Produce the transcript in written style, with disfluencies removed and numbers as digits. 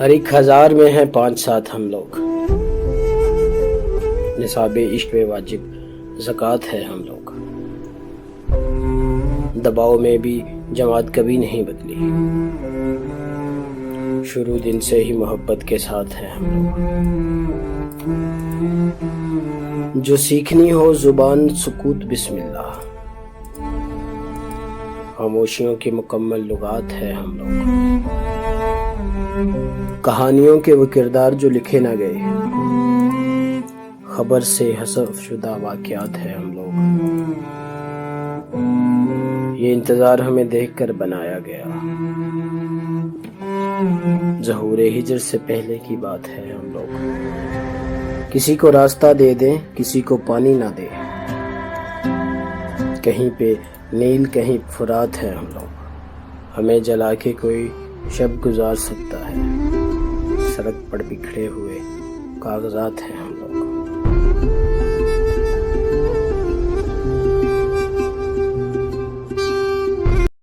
ہر ایک ہزار میں ہیں 5-7 ہم لوگ، نصاب عشق پہ واجب زکوٰۃ ہے ہم لوگ، دباؤ میں بھی جماعت کبھی نہیں بدلی، شروع دن سے ہی محبت کے ساتھ ہے ہم لوگ، جو سیکھنی ہو زبان سکوت بسم اللہ، خاموشیوں کی مکمل لغات ہے ہم لوگ، کہانیوں کے وہ کردار جو لکھے نہ گئے، خبر سے حذف شدہ واقعات ہے ہم لوگ، یہ انتظار ہمیں دیکھ کر بنایا گیا، ظہور ہجر سے پہلے کی بات ہے ہم لوگ، کسی کو راستہ دے دیں کسی کو پانی نہ دے، کہیں پہ نیل کہیں فرات ہے ہم لوگ، ہمیں جلا کے کوئی شب گزار سکتا ہے، سڑک پر بکھرے ہوئے کاغذات ہیں ہم لوگ۔